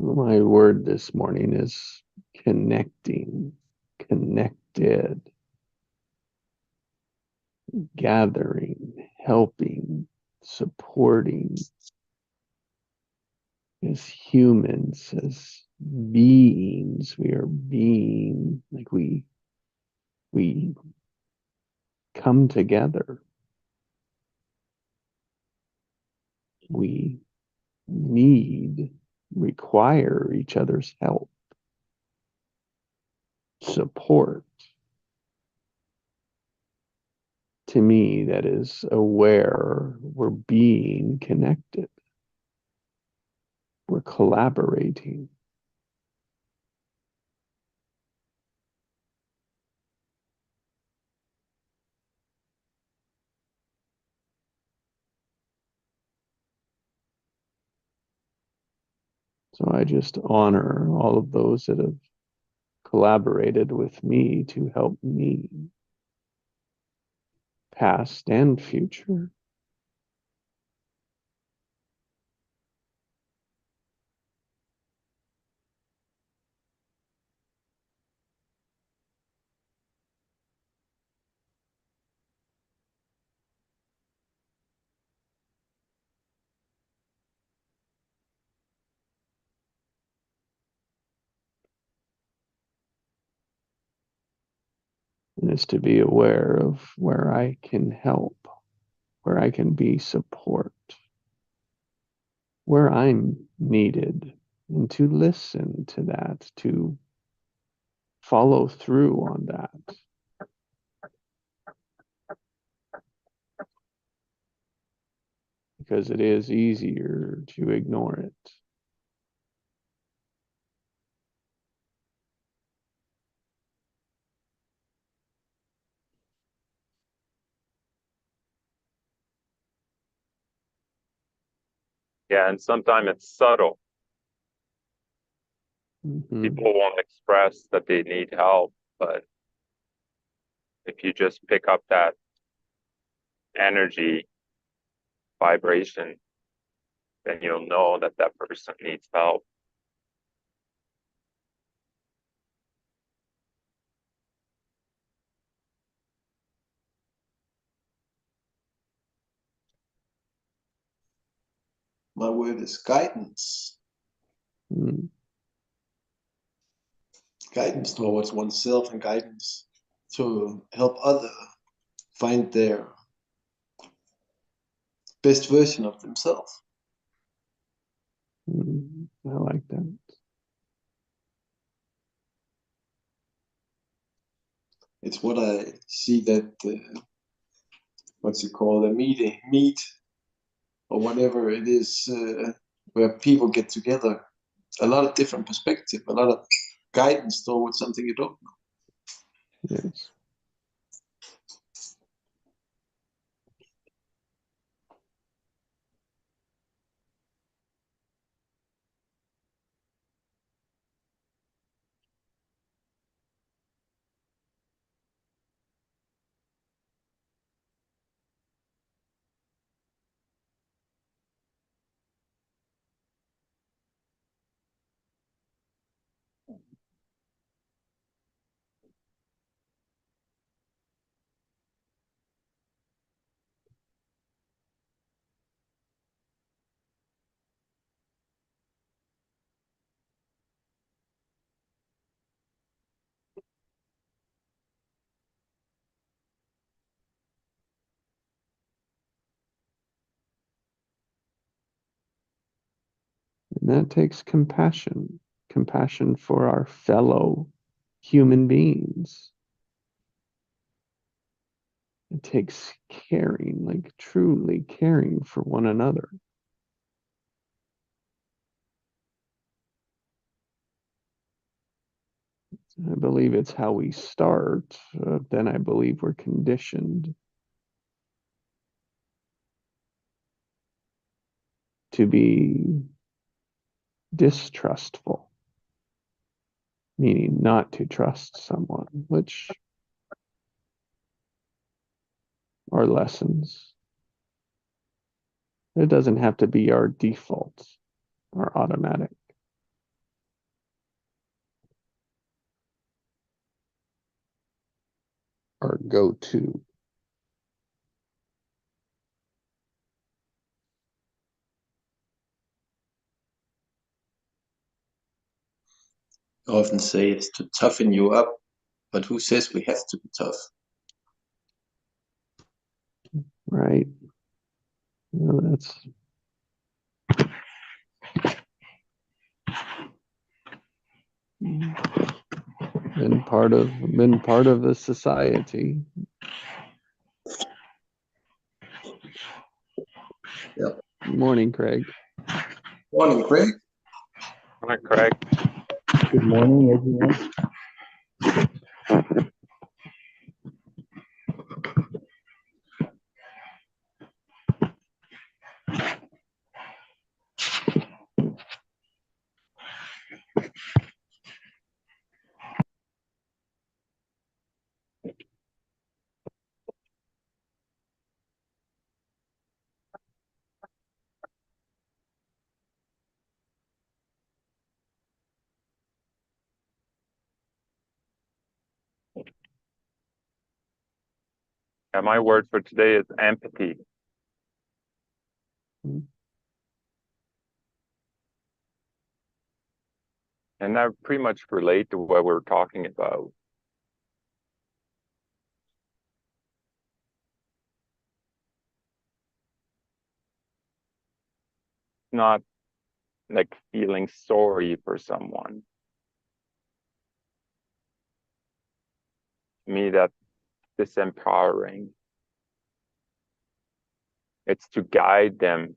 My word this morning is connecting, connected, gathering, helping, supporting as humans, as beings. We are being like we come together. We need, require each other's help, support. To me, that is aware we're being connected, we're collaborating. So I just honor all of those that have collaborated with me to help me, past and future. And is to be aware of where I can help, where I can be support, where I'm needed, and to listen to that, to follow through on that. Because it is easier to ignore it. Yeah, and sometimes it's subtle. Mm-hmm. People won't express that they need help, but if you just pick up that energy vibration, then you'll know that that person needs help. My word is guidance. Mm-hmm. Guidance towards oneself and guidance to help others find their best version of themselves. I like that. It's what I see that what's it called, a meet or whatever it is, where people get together. A lot of different perspective, a lot of guidance towards something you don't know. Yes. And that takes compassion, compassion for our fellow human beings. It takes caring, like truly caring for one another. I believe it's how we start. Then I believe we're conditioned to be distrustful, meaning not to trust someone, which are lessons. It doesn't have to be our default, our automatic. our go-to. I often say it's to toughen you up, but who says we have to be tough? Right. That's been part of the society. Yep. Morning, Craig. Morning, Craig. Hi, Craig. Good morning, everyone. And my word for today is empathy. And that pretty much relate to what we're talking about. Not like feeling sorry for someone. To me, that's disempowering. It's to guide them,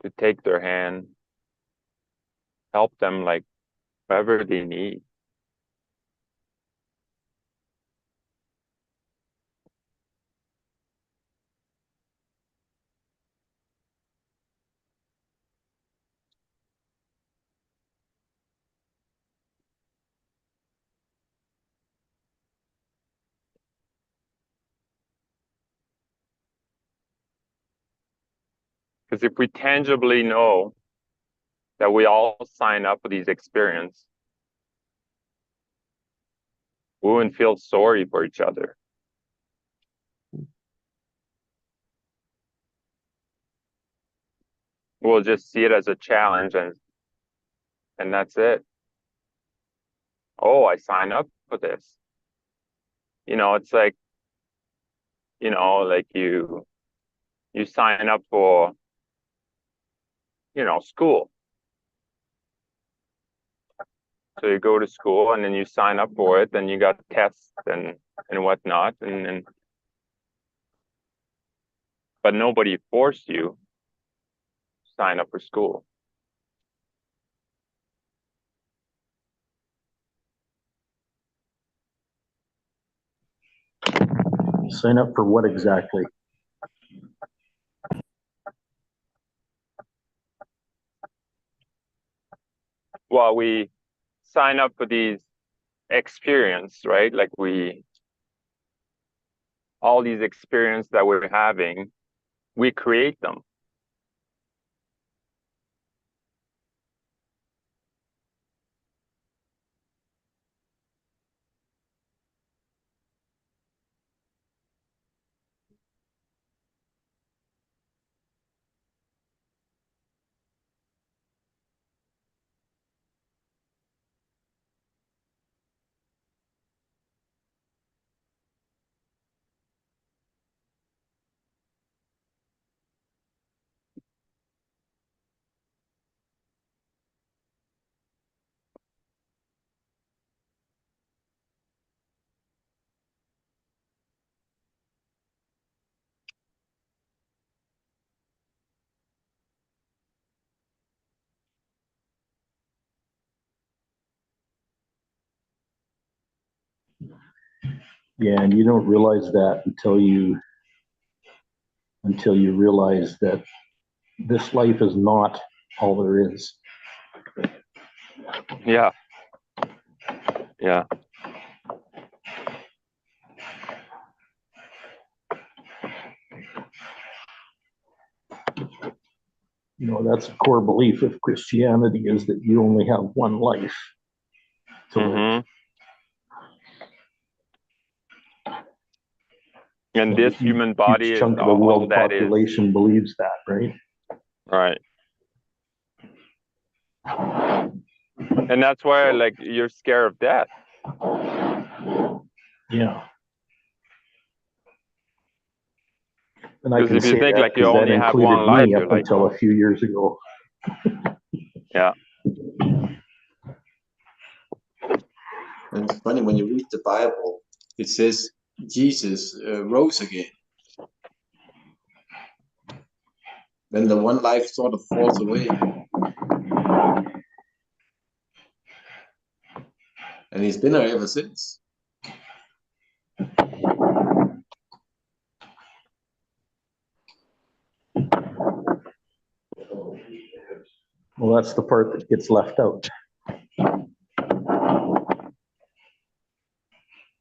to take their hand, help them like whatever they need. Because if we tangibly know that we all sign up for these experiences, we wouldn't feel sorry for each other. We'll just see it as a challenge and that's it. Oh, I signed up for this. It's like, like you sign up for, school. So you go to school and then you sign up for it, then you got tests and whatnot, but nobody forced you to sign up for school. Sign up for what exactly? Well, we sign up for these experience, right? Like all these experiences that we're having, we create them. Yeah, and you don't realize that until you realize that this life is not all there is. Yeah. Yeah. That's a core belief of Christianity, is that you only have one life to live. And this Each- human body each is chunk of the all world that is. population believes that, right? Right. And that's why, like, you're scared of death. Yeah. And I Because can if you say think, that like, you because that only have included one life, me you're up like, until oh, a few years ago. yeah. And it's funny when you read the Bible, it says Jesus rose again. Then the one life sort of falls away. And he's been there ever since. Well, that's the part that gets left out.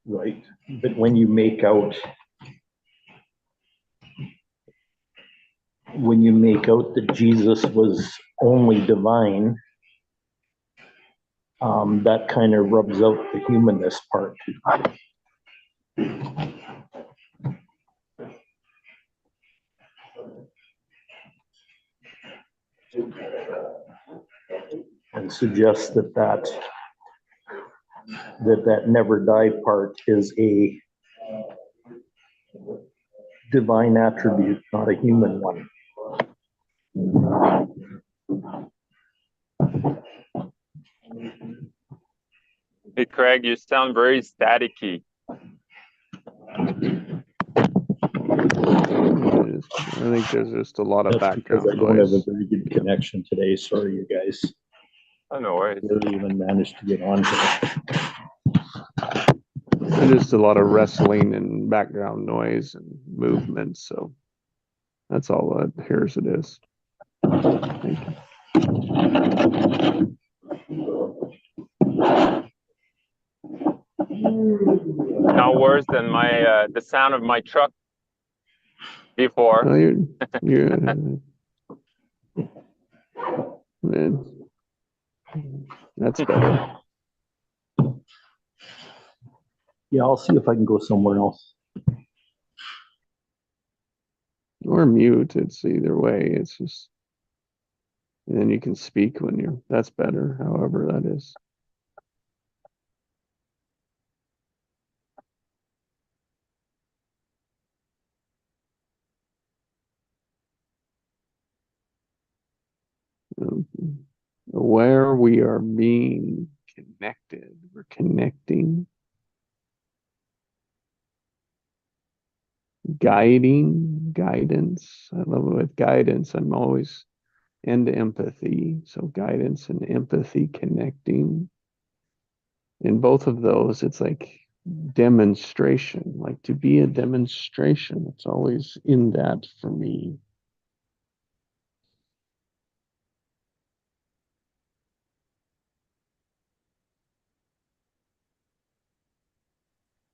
Right. But when you make out that Jesus was only divine, that kind of rubs out the humanness part. And suggests that never die part is a divine attribute, not a human one. Hey, Craig, you sound very staticky. I think there's just a lot of That's because background I don't have a noise. very good connection today. Sorry, you guys. Oh, no worries. Barely even managed to get on today. And just a lot of wrestling and background noise and movement. So that's all here's it is. Thank you. Now worse than my the sound of my truck before. Well, you're man, that's better. Yeah, I'll see if I can go somewhere else. Or mute. It's either way. It's just, and then you can speak when that's better, however that is. Where we are being connected, we're connecting, guidance. I love it with guidance. I'm always and empathy. So guidance and empathy connecting. In both of those, it's like demonstration, like to be a demonstration. It's always in that for me.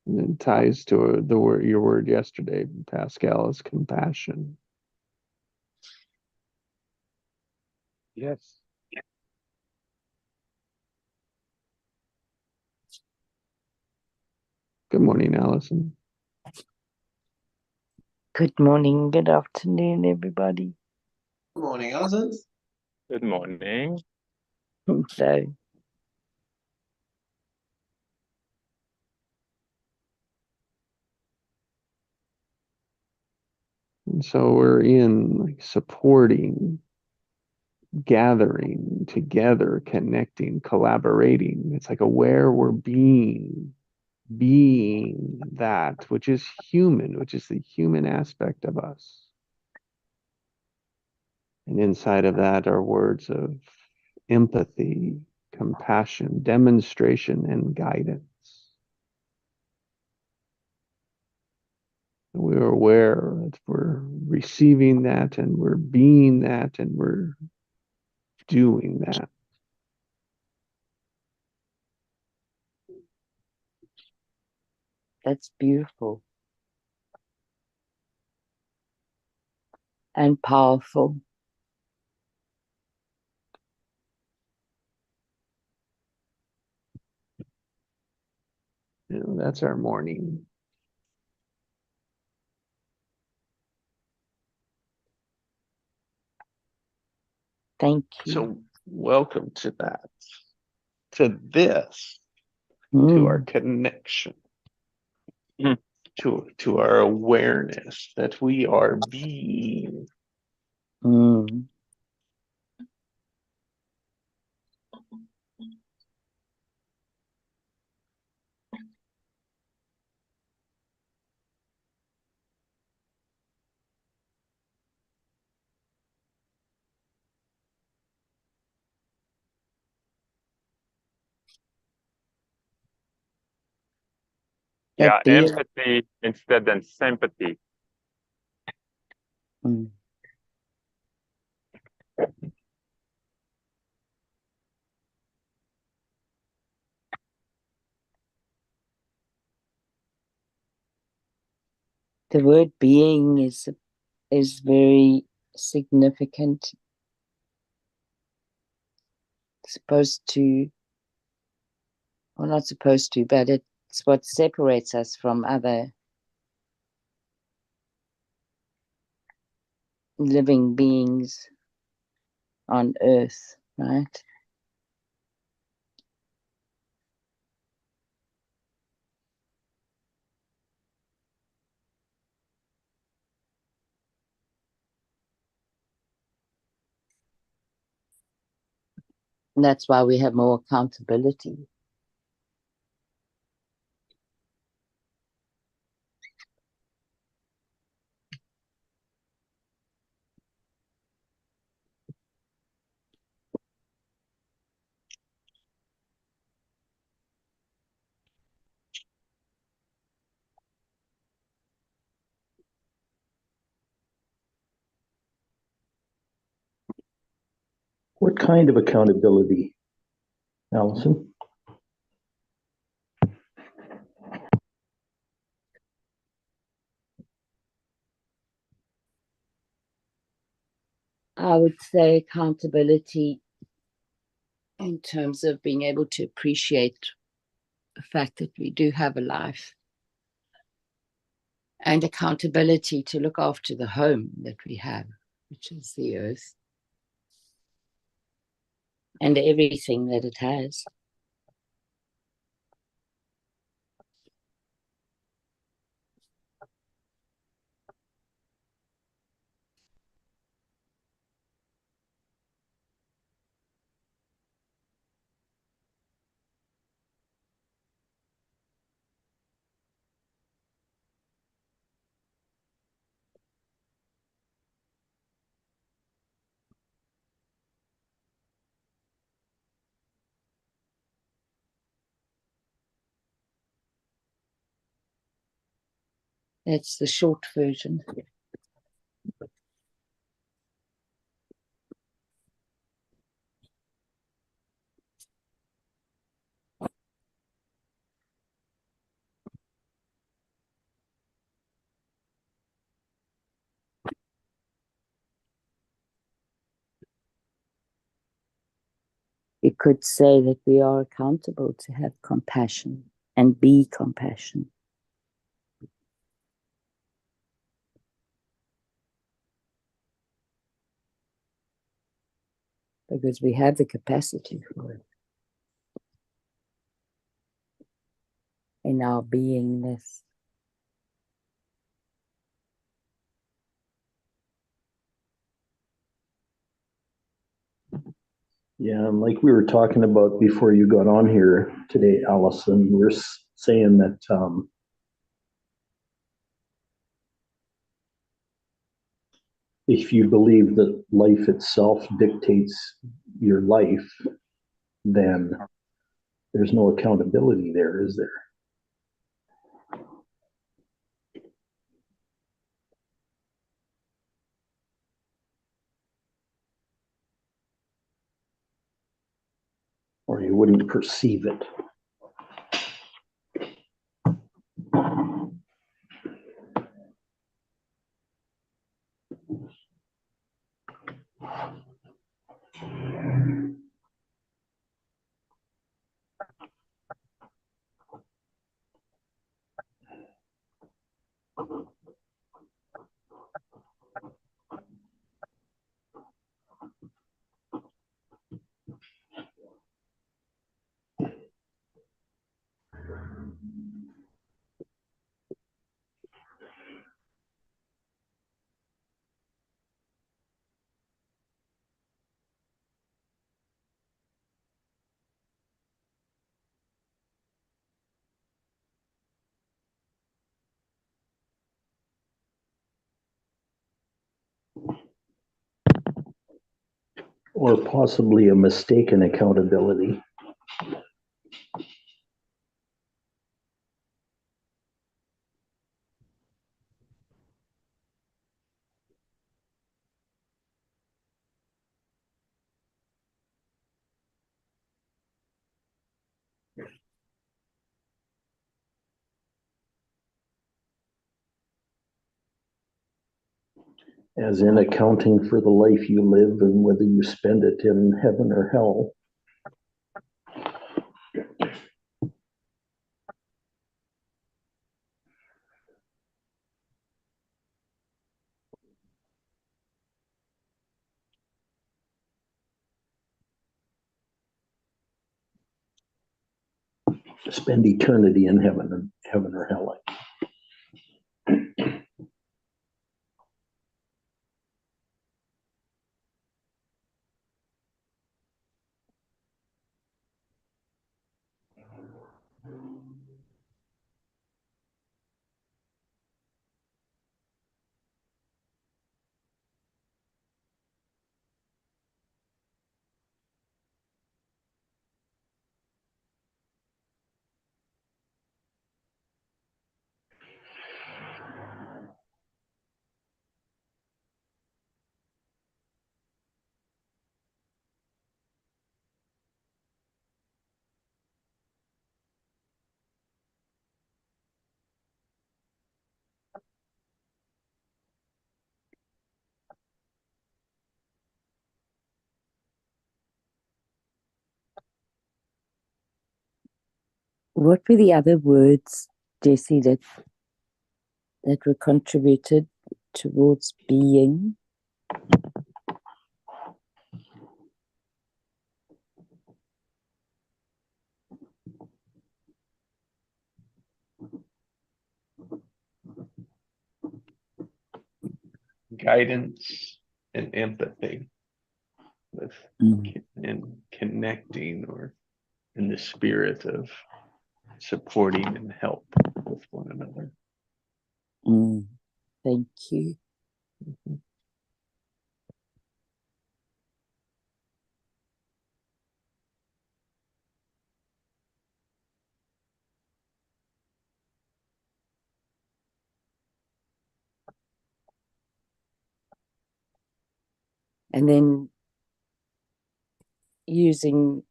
And it ties to the word, your word yesterday, Pascal, is compassion. Yes. Good morning, Allison. Good morning, good afternoon, everybody. Good morning, Alison. Good morning. So, And so we're in like supporting, gathering together, connecting, collaborating. It's like aware we're being that which is human, which is the human aspect of us. And inside of that are words of empathy, compassion, demonstration, and guidance. We're aware that we're receiving that and we're being that and we're doing that. that's beautiful and powerful. That's our morning. Thank you. So welcome to that, to this, to our connection, Mm. to our awareness that we are being. Mm. Yeah, That being. empathy instead than sympathy. Mm. The word being is very significant. Supposed to, or not supposed to, but it's what separates us from other living beings on earth, right? And that's why we have more accountability. What kind of accountability, Allison? I would say accountability in terms of being able to appreciate the fact that we do have a life, and accountability to look after the home that we have, which is the earth, and everything that it has. That's the short version. You could say that we are accountable to have compassion and be compassion. Because we have the capacity for it in our beingness. Yeah, and like we were talking about before you got on here today, Allison, we were saying that if you believe that life itself dictates your life, then there's no accountability there, is there? Or you wouldn't perceive it. or possibly a mistaken accountability. As in accounting for the life you live and whether you spend it in heaven or hell. Spend eternity in heaven or hell. What were the other words, Jesse, that were contributed towards being? Guidance and empathy with Mm. and connecting, or in the spirit of supporting and help with one another. Mm. Thank you. And then using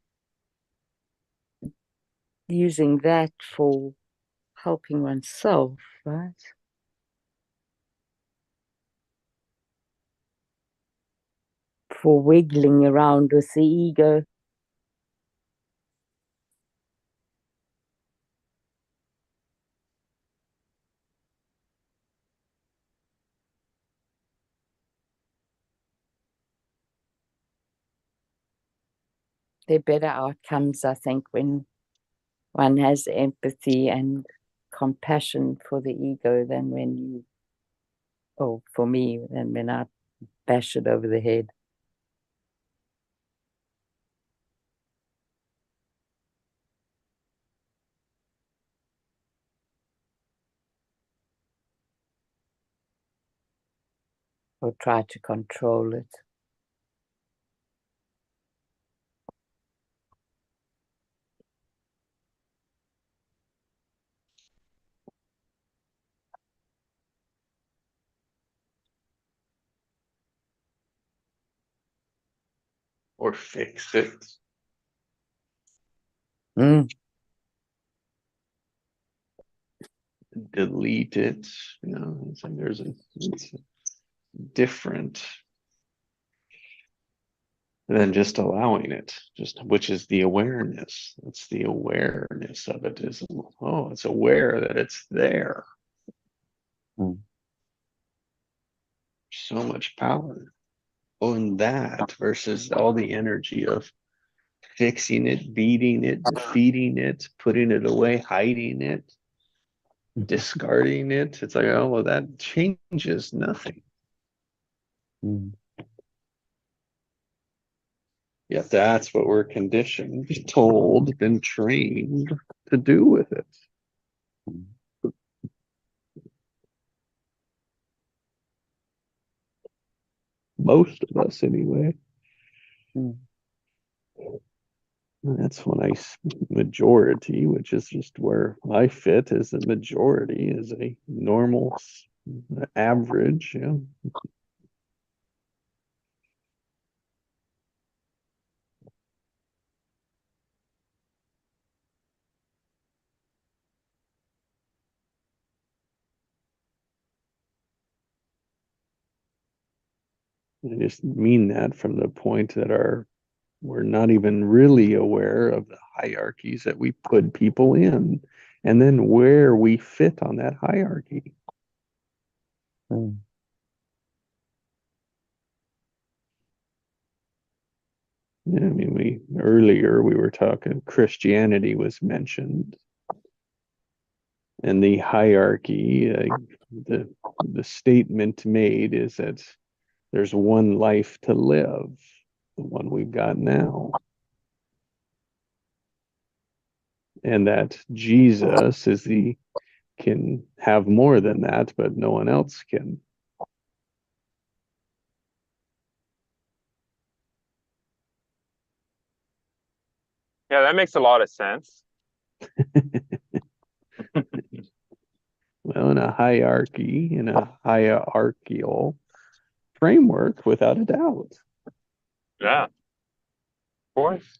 that for helping oneself, right? For wiggling around with the ego. There are better outcomes, I think, when one has empathy and compassion for the ego than when you, or for me, than when I bash it over the head. Or try to control it. Or fix it. Mm. Delete it. It's like it's different than just allowing it, which is the awareness. It's the awareness of it is, oh, it's aware that it's there. Mm. So much power on that versus all the energy of fixing it, beating it, defeating it, putting it away, hiding it, discarding it. It's like, oh, well, that changes nothing. Mm. Yet that's what we're conditioned, told, been trained to do with it. Most of us, anyway. Mm. And that's when majority, which is just where I fit as the majority, is a normal average. Yeah. I just mean that from the point that we're not even really aware of the hierarchies that we put people in, and then where we fit on that hierarchy. Mm. Yeah, I mean, earlier we were talking Christianity was mentioned, and the hierarchy, the statement made is that there's one life to live, the one we've got now, and that Jesus can have more than that, but no one else can. Yeah, that makes a lot of sense. Well, in a hierarchy, in a hierarchical framework, without a doubt. Yeah, of course.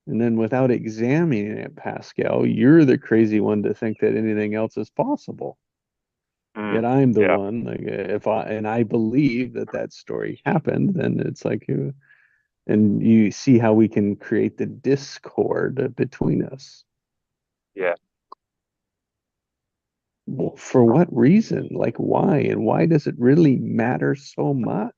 And then without examining it, Pascal, you're the crazy one to think that anything else is possible. Yet Mm, I'm the yeah. one, like, if I believe that story happened, then it's like, and you see how we can create the discord between us. Yeah. Well, for what reason? Like, why? And why does it really matter so much?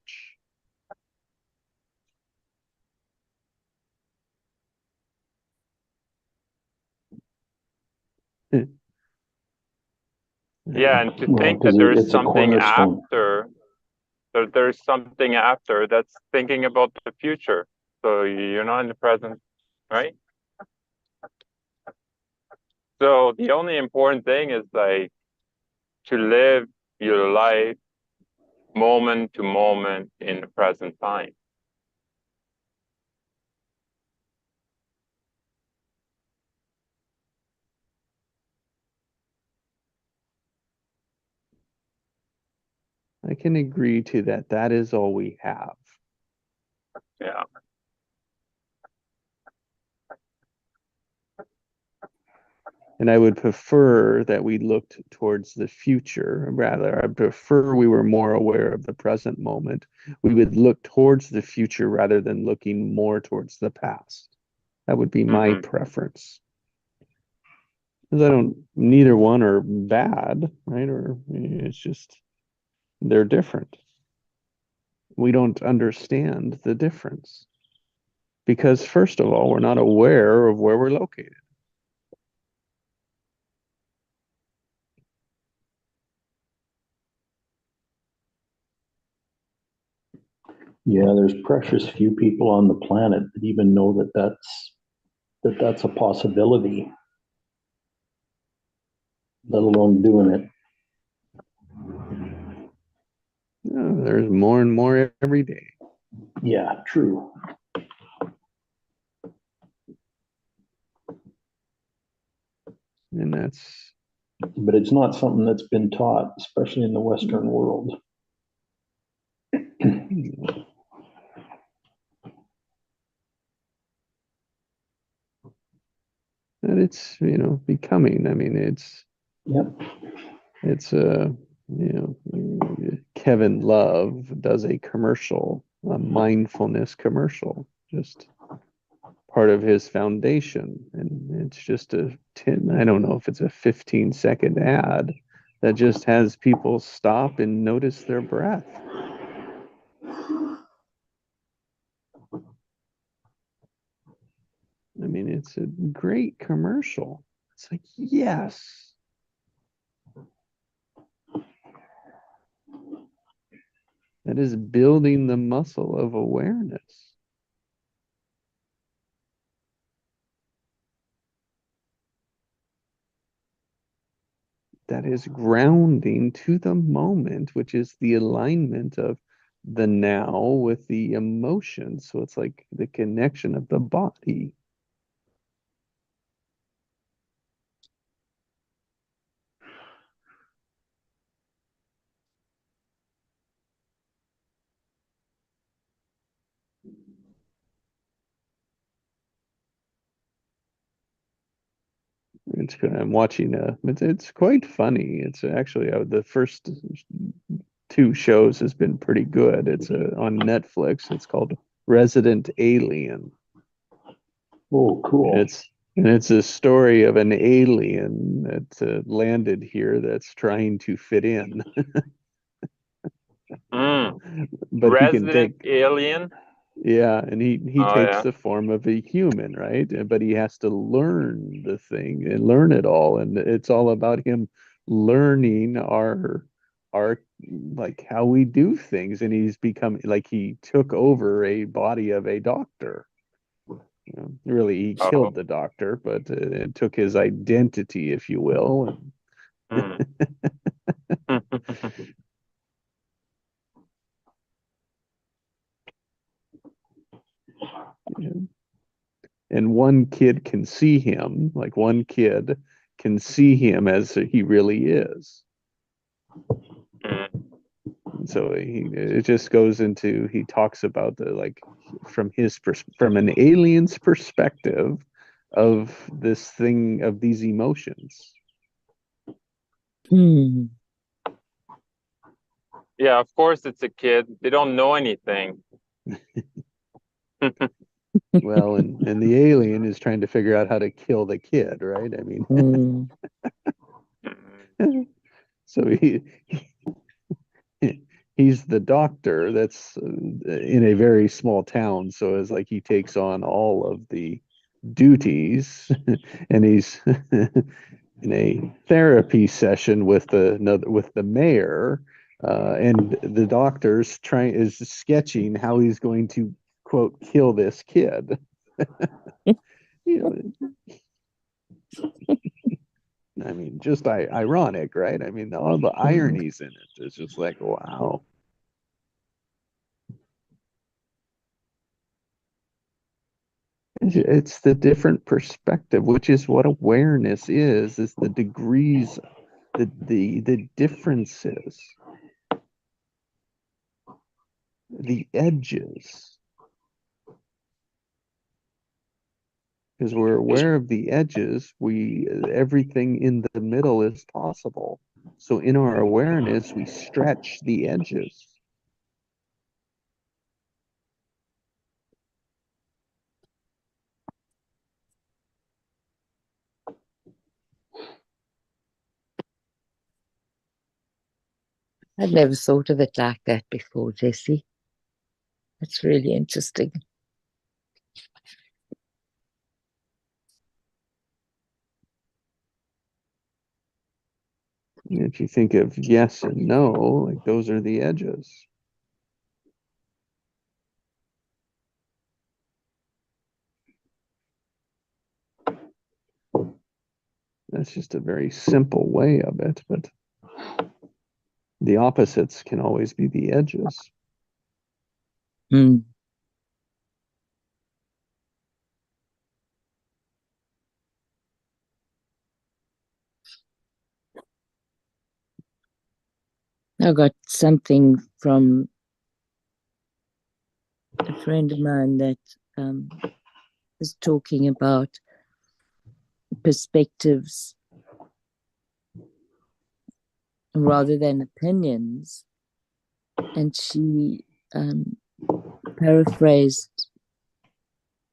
Yeah, and to Well, think that because there's it's a something cornerstone. after, there's something after that's thinking about the future. So you're not in the present, right? So the only important thing is like to live your life moment to moment in the present time. I can agree to that. That is all we have. Yeah. And I would prefer that we looked towards the future. Rather, I prefer we were more aware of the present moment. We would look towards the future rather than looking more towards the past. That would be my Mm-hmm. preference. Because neither one are bad, right? Or it's just, they're different. We don't understand the difference. Because, first of all, we're not aware of where we're located. Yeah, there's precious few people on the planet that even know that's a possibility, let alone doing it. There's more and more every day. Yeah, true. And that's, But it's not something that's been taught, especially in the Western world. that it's, becoming. I mean, Yep. it's Kevin Love does a commercial, a mindfulness commercial, just part of his foundation. And it's just I don't know if it's a 15-second ad that just has people stop and notice their breath. I mean, it's a great commercial. It's like, yes. That is building the muscle of awareness. that is grounding to the moment, which is the alignment of the now with the emotion. So it's like the connection of the body. I'm watching it's quite funny. It's actually the first two shows has been pretty good. It's on Netflix. It's called Resident Alien. Oh, cool. It's a story of an alien that landed here that's trying to fit in, but he can Resident take Alien. yeah, and he Oh takes yeah. the form of a human, right? But he has to learn the thing and learn it all, and it's all about him learning our like how we do things, and he's become like he took over a body of a doctor. You know, really, he Oh. killed the doctor, but it took his identity, if you will. Mm. And, and one kid can see him, like one kid can see him as he really is. Mm. So it just goes into he talks about the like from his from an alien's perspective of this thing of these emotions. Hmm. Yeah, of course it's a kid. They don't know anything. Well, and the alien is trying to figure out how to kill the kid, right? I mean, Hmm. so he's the doctor that's in a very small town, so it's like he takes on all of the duties, and he's in a therapy session with the mayor, and the doctor's trying is sketching how he's going to quote kill this kid. You know, I mean, just ironic, right? I mean, all the ironies in it. It's just like, wow. It's the different perspective, which is what awareness is the degrees, the differences, the edges. Because we're aware of the edges, everything in the middle is possible. So in our awareness, we stretch the edges. I'd never thought of it like that before, Jesse. That's really interesting. If you think of yes and no, like those are the edges. That's just a very simple way of it, but the opposites can always be the edges. Hmm. I got something from a friend of mine that is talking about perspectives rather than opinions. And she paraphrased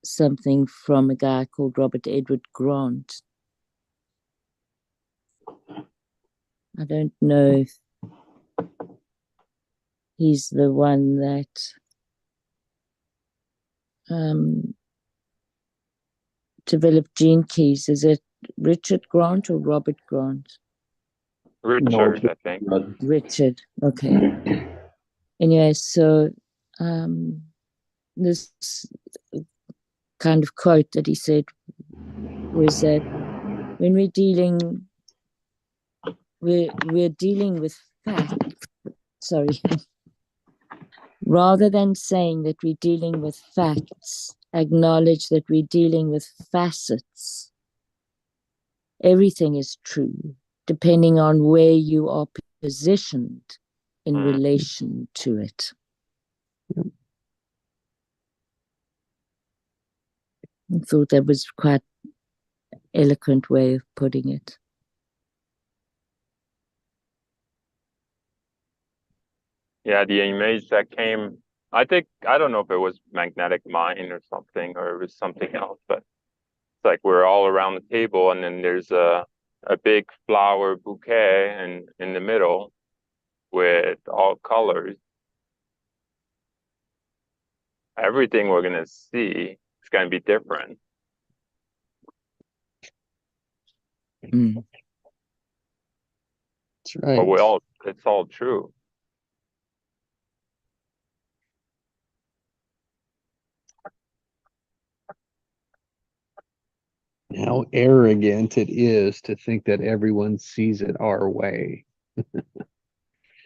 something from a guy called Robert Edward Grant. I don't know if he's the one that developed Gene Keys. Is it Richard Grant or Robert Grant? Richard, I think. Richard. Okay. Anyway, so this kind of quote that he said was that when we're dealing we're dealing with facts. Sorry. Rather than saying that we're dealing with facts, acknowledge that we're dealing with facets. Everything is true, depending on where you are positioned in relation to it. Yep. I thought that was quite eloquent way of putting it. Yeah, the image that came, I don't know if it was magnetic mind or something, or it was something else, but it's like we're all around the table and then there's a big flower bouquet and in the middle with all colors. Everything we're gonna see is gonna be different, Mm. That's but right. it's all true. How arrogant it is to think that everyone sees it our way.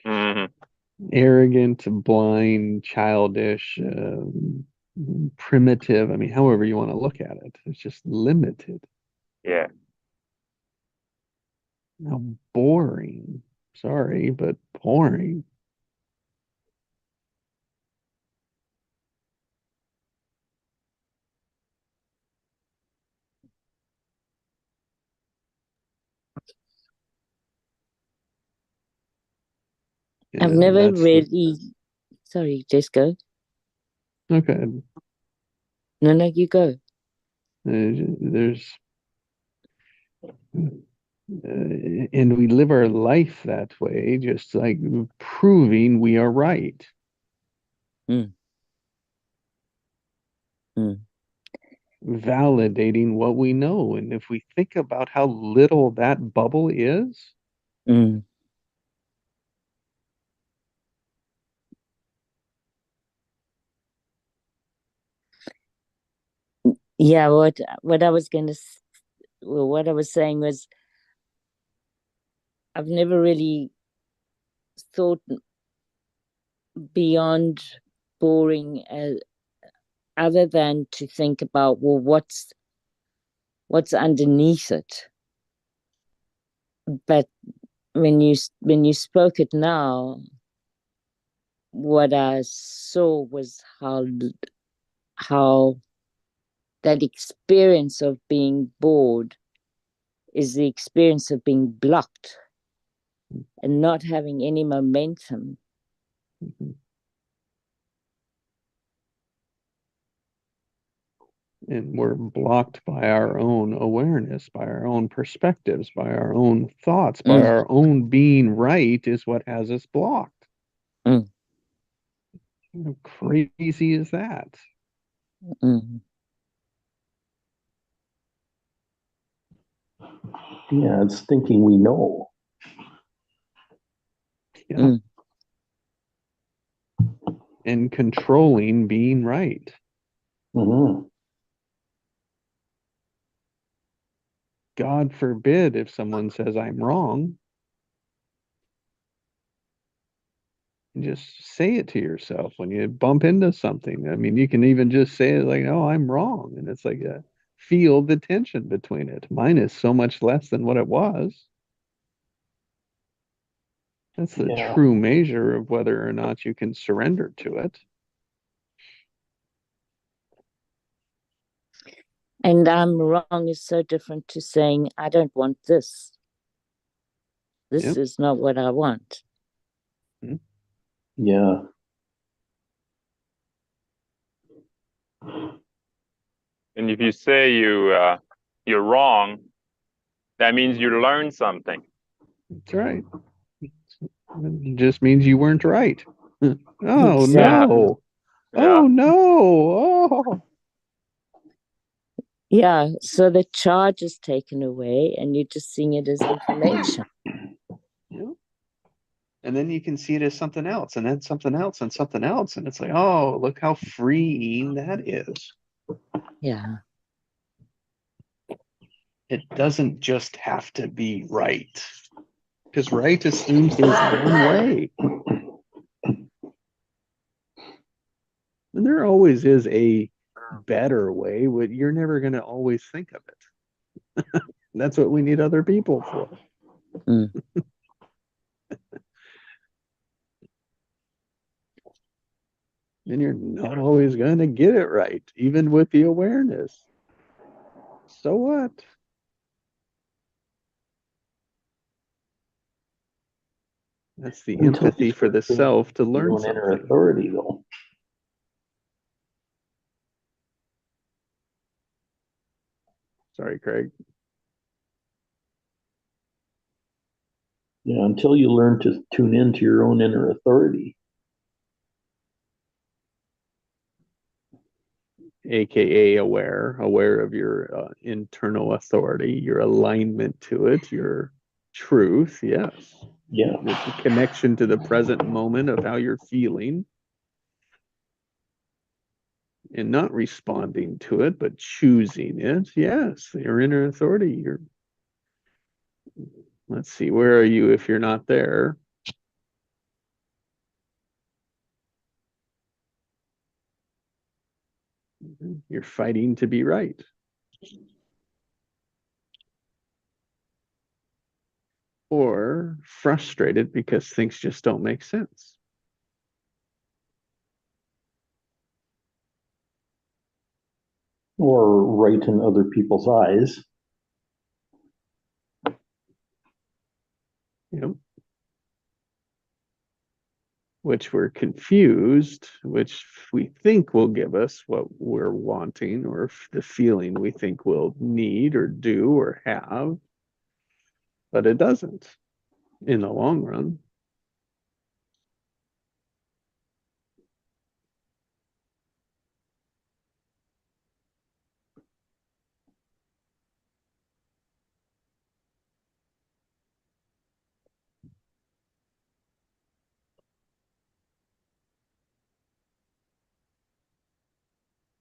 Hmm. Arrogant, blind, childish, primitive. I mean, however you want to look at it, it's just limited. Yeah. How boring. Sorry, but boring. I've Yeah, never that's really, sorry, just go. okay. No, you go. There's and we live our life that way, just like proving we are right. Mm. Mm. Validating what we know. And if we think about how little that bubble is, Mm. Yeah, what I was going to, well, what I was saying was, I've never really thought beyond boring, other than to think about, well, what's underneath it. But when you spoke it now, what I saw was how that experience of being bored is the experience of being blocked and not having any momentum. and we're blocked by our own awareness, by our own perspectives, by our own thoughts, by Mm. our own being right is what has us blocked. Mm. How crazy is that? Mm. Yeah, it's thinking we know. Yeah. Mm. And controlling being right. Mm-hmm. God forbid if someone says I'm wrong, just say it to yourself when you bump into something. I mean, you can even just say it like, "Oh, I'm wrong," and it's like feel the tension between it. Mine is so much less than what it was. That's the Yeah. true measure of whether or not you can surrender to it. And I'm wrong is so different to saying, I don't want this. This Yep. is not what I want. Yeah. And if you say you're wrong, that means you learned something. That's right. It just means you weren't right. Oh Exactly. no. Yeah. Oh no. Oh. Yeah. So the charge is taken away and you're just seeing it as information. Yeah. And then you can see it as something else, and then something else, and something else. And it's like, oh, look how freeing that is. Yeah. It doesn't just have to be right. Because right assumes there's one way. And there always is a better way, but you're never going to always think of it. That's what we need other people for. Mm. And you're not always going to get it right, even with the awareness. So what? That's the Until you empathy for the start tuning self to your learn own inner something. authority, though. Sorry, Craig. Yeah, until you learn to tune into your own inner authority. AKA aware of your internal authority, your alignment to it, your truth. Yes. Yeah, The connection to the present moment of how you're feeling and not responding to it, but choosing it. Yes, your inner authority. Let's see, where are you if you're not there? You're fighting to be right. Or frustrated because things just don't make sense. or right in other people's eyes. You know, which we're confused, which we think will give us what we're wanting or the feeling we think we'll need or do or have, but it doesn't in the long run.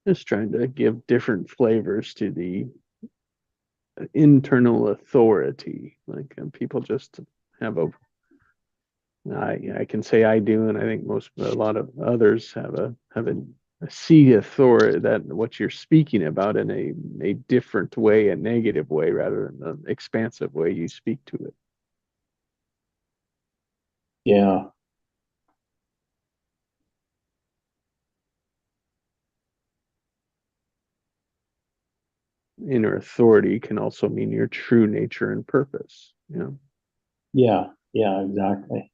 Just trying to give different flavors to the internal authority. Like people just have I can say I do, and I think a lot of others have a see authority, that what you're speaking about in a different way, a negative way, rather than the expansive way you speak to it. Yeah, Inner authority can also mean your true nature and purpose. You know, yeah, exactly.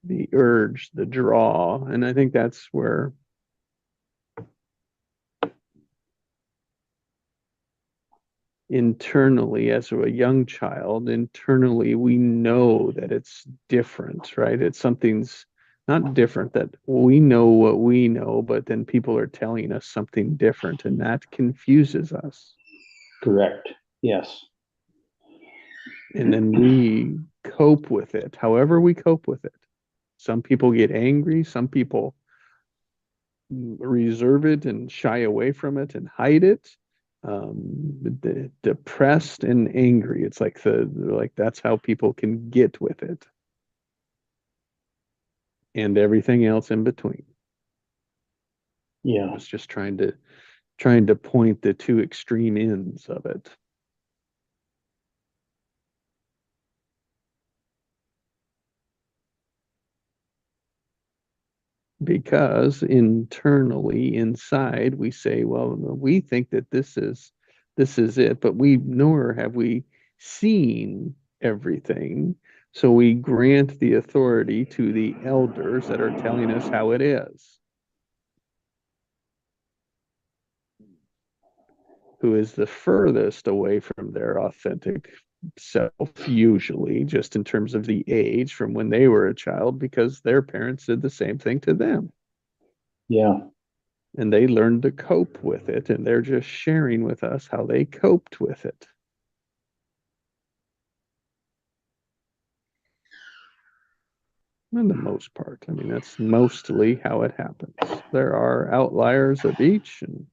the urge, the draw, and I think that's where internally, as a young child, internally we know that it's different, right? It's something's not different, that we know what we know, but then people are telling us something different, and that confuses us. Correct. Yes. And then we cope with it, however we cope with it. Some people get angry, some people reserve it and shy away from it and hide it. Depressed and angry. It's like that's how people can get with it, and everything else in between. Yeah. It's just trying to point the two extreme ends of it. Because internally inside we say, well, we think that this is it, but nor have we seen everything, so we grant the authority to the elders that are telling us how it is, who is the furthest away from their authentic self, usually, just in terms of the age from when they were a child, because their parents did the same thing to them. Yeah. And they learned to cope with it, and they're just sharing with us how they coped with it. For the most part, I mean, that's mostly how it happens. There are outliers of each, and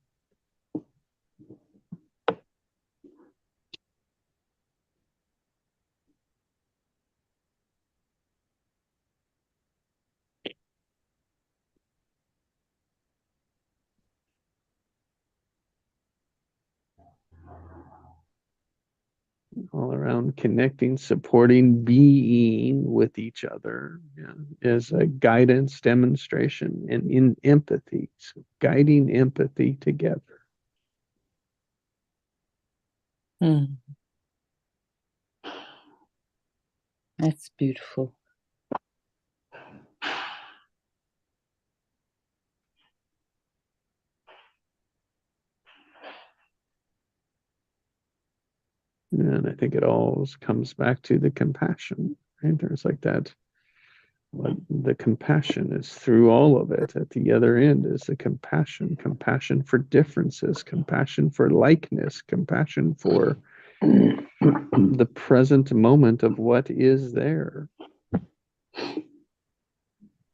all around connecting, supporting, being with each other, yeah, is a guidance, demonstration, and in empathy, so guiding empathy together. Mm. That's beautiful. And I think it always comes back to the compassion, right? There's like that, what the compassion is through all of it. At the other end is the compassion, compassion for differences, compassion for likeness, compassion for the present moment of what is there.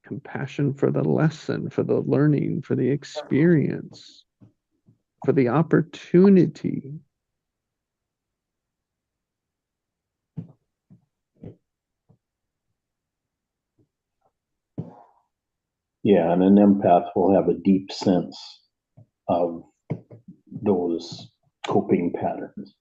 Compassion for the lesson, for the learning, for the experience, for the opportunity. Yeah, and an empath will have a deep sense of those coping patterns.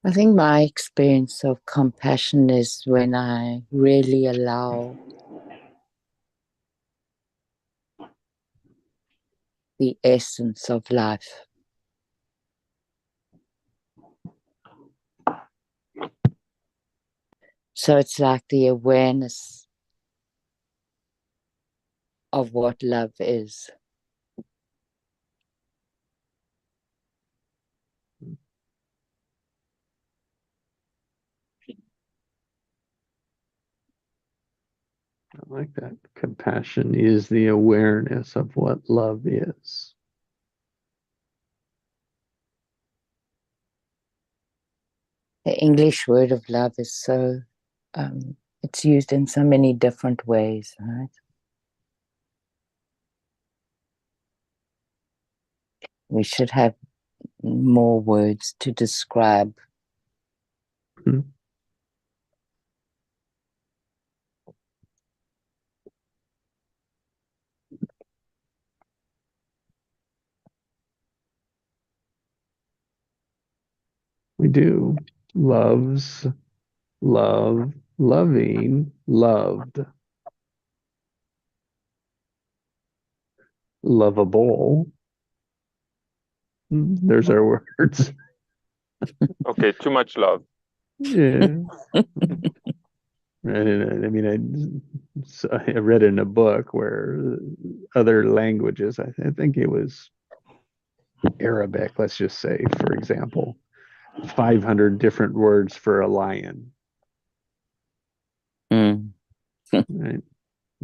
I think my experience of compassion is when I really allow the essence of life. So it's like the awareness of what love is. I like that. Compassion is the awareness of what love is. The English word of love is so, it's used in so many different ways, right? We should have more words to describe. Hmm. We do. Loves, love, loving, loved. Lovable. There's our words. Okay, too much love. Yeah. And I mean, I read in a book where other languages, I think it was Arabic, let's just say, for example, 500 different words for a lion, Mm. right?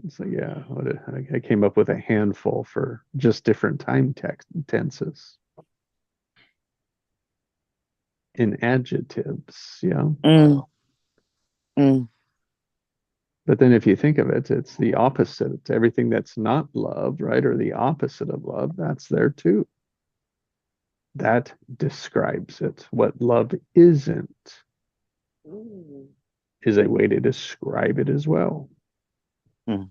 It's like, yeah, I came up with a handful for just different tenses and adjectives, yeah. Mm. Mm. But then if you think of it, it's the opposite. It's everything that's not love, right? Or the opposite of love, that's there too. That describes it. What love isn't is a way to describe it as well. Mm.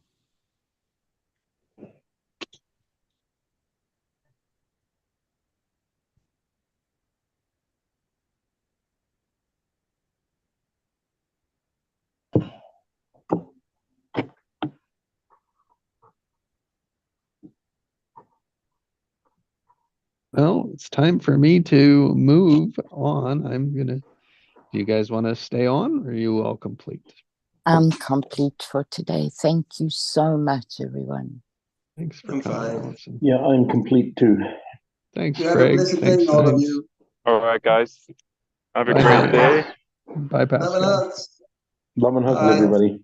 Well, it's time for me to move on. Do you guys want to stay on or are you all complete? I'm complete for today. Thank you so much, everyone. Thanks for I'm coming, fine. Allison. Yeah, I'm complete too. Thanks, You have a Craig. blessed Thanks, day, all of Heinz. you. All right, guys. Have a Bye, great guys. day. Bye, Have a Pascal. nice. Love and hugs, Bye. everybody.